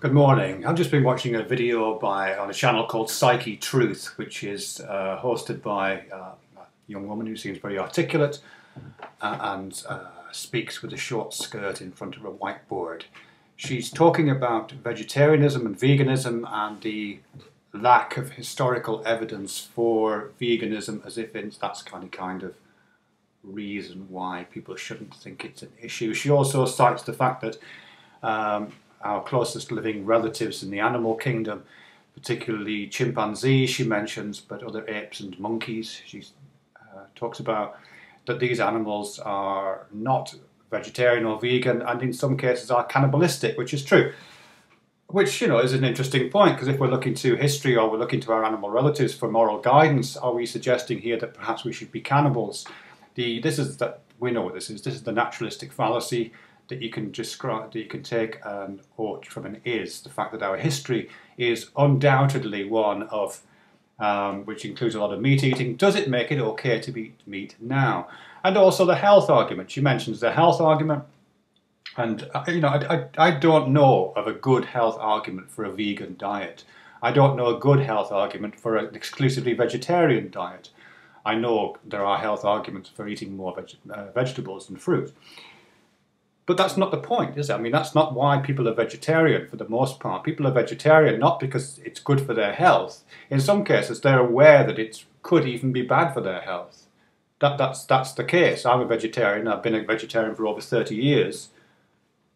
Good morning. I've just been watching a video on a channel called Psyche Truth, which is hosted by a young woman who seems very articulate and speaks with a short skirt in front of a whiteboard. She's talking about vegetarianism and veganism and the lack of historical evidence for veganism, as if that's kind of reason why people shouldn't think it's an issue. She also cites the fact that our closest living relatives in the animal kingdom, particularly chimpanzees she mentions, but other apes and monkeys, she talks about that these animals are not vegetarian or vegan, and in some cases are cannibalistic, which is true. Which, is an interesting point, because if we're looking to history or we're looking to our animal relatives for moral guidance, are we suggesting here that perhaps we should be cannibals? We know what this is. This is the naturalistic fallacy that you can describe, that you can take an ought from an is. The fact that our history is undoubtedly one of which includes a lot of meat eating. Does it make it okay to eat meat now? And also the health argument. She mentions the health argument, and I don't know of a good health argument for a vegan diet. I don't know a good health argument for an exclusively vegetarian diet. I know there are health arguments for eating more vegetables and fruit. But that's not the point, is it? I mean, that's not why people are vegetarian for the most part. People are vegetarian not because it's good for their health. In some cases, they're aware that it could even be bad for their health. That's the case. I'm a vegetarian. I've been a vegetarian for over 30 years.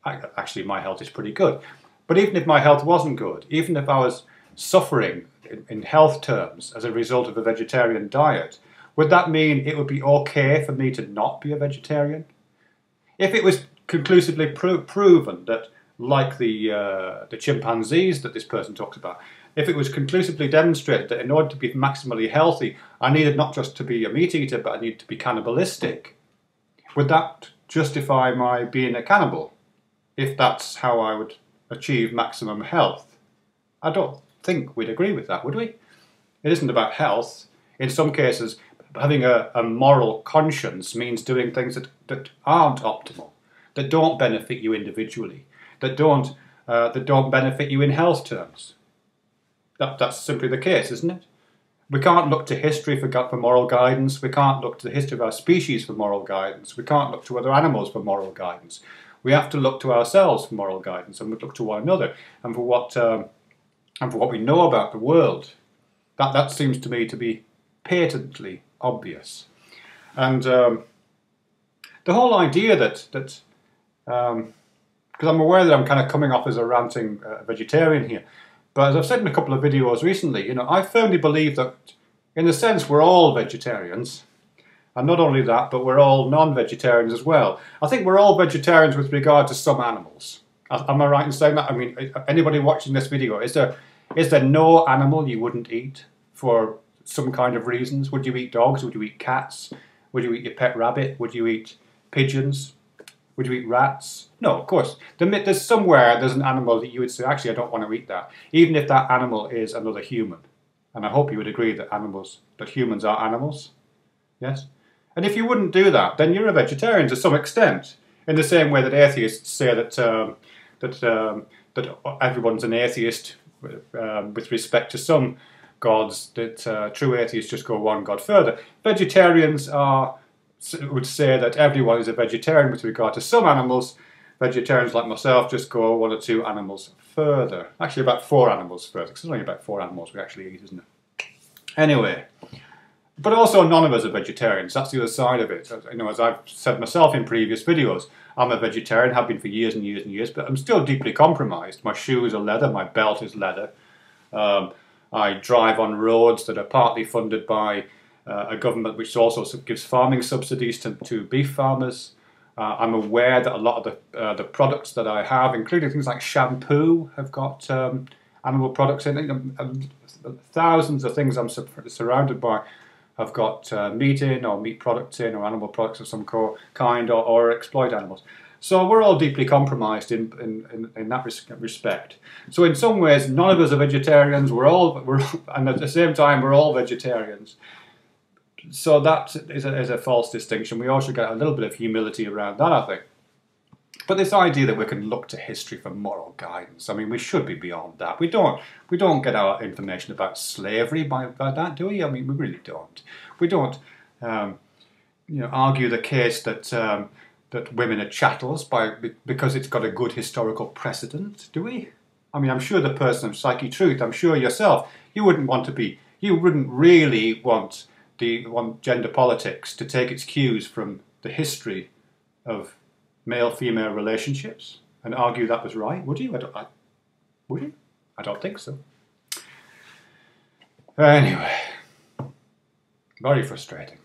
Actually, my health is pretty good. But even if my health wasn't good, even if I was suffering in health terms as a result of a vegetarian diet, would that mean it would be okay for me to not be a vegetarian? If it was conclusively proven that, like the chimpanzees that this person talks about, if it was conclusively demonstrated that in order to be maximally healthy, I needed not just to be a meat eater, but I needed to be cannibalistic, would that justify my being a cannibal, if that's how I would achieve maximum health? I don't think we'd agree with that, would we? It isn't about health. In some cases, having a moral conscience means doing things that aren't optimal, that don't benefit you individually, that don't benefit you in health terms. That's simply the case, isn't it? We can't look to history for moral guidance. We can't look to the history of our species for moral guidance. We can't look to other animals for moral guidance. We have to look to ourselves for moral guidance, and we look to one another and for what we know about the world. That seems to me to be patently obvious. And the whole idea that because I'm aware that I'm kind of coming off as a ranting vegetarian here, but as I've said in a couple of videos recently, I firmly believe that, in a sense, we're all vegetarians. And not only that, but we're all non-vegetarians as well. I think we're all vegetarians with regard to some animals. Am I right in saying that? I mean, anybody watching this video, is there no animal you wouldn't eat for some kind of reasons? Would you eat dogs? Would you eat cats? Would you eat your pet rabbit? Would you eat pigeons? Would you eat rats? No, of course. There's an animal that you would say, actually, I don't want to eat that, even if that animal is another human. And I hope you would agree that humans are animals. Yes? And if you wouldn't do that, then you're a vegetarian to some extent, in the same way that atheists say that everyone's an atheist with respect to some gods, that true atheists just go one god further. Vegetarians would say that everyone is a vegetarian with regard to some animals. Vegetarians like myself just go one or two animals further. Actually, about 4 animals further, because there's only about 4 animals we actually eat, isn't it? Anyway, but also none of us are vegetarians. That's the other side of it. As I've said myself in previous videos, I'm a vegetarian, have been for years and years and years, but I'm still deeply compromised. My shoes are leather, my belt is leather. I drive on roads that are partly funded by a government which also gives farming subsidies to beef farmers. I'm aware that a lot of the products that I have, including things like shampoo, have got animal products in it. Thousands of things I'm surrounded by have got meat in, or meat products in, or animal products of some kind, or exploit animals. So we're all deeply compromised in that respect. So in some ways, none of us are vegetarians. And at the same time, we're all vegetarians. So that is a false distinction. We all should get a little bit of humility around that, I think. But this idea that we can look to history for moral guidance, I mean, we should be beyond that. We don't get our information about slavery by that, do we? I mean, we really don't. We don't, argue the case that that women are chattels because it's got a good historical precedent, do we? I mean, I'm sure the person of Psyche Truth, I'm sure yourself, you wouldn't really want gender politics to take its cues from the history of male-female relationships and argue that was right, would you? Would you? I don't think so. Anyway, very frustrating.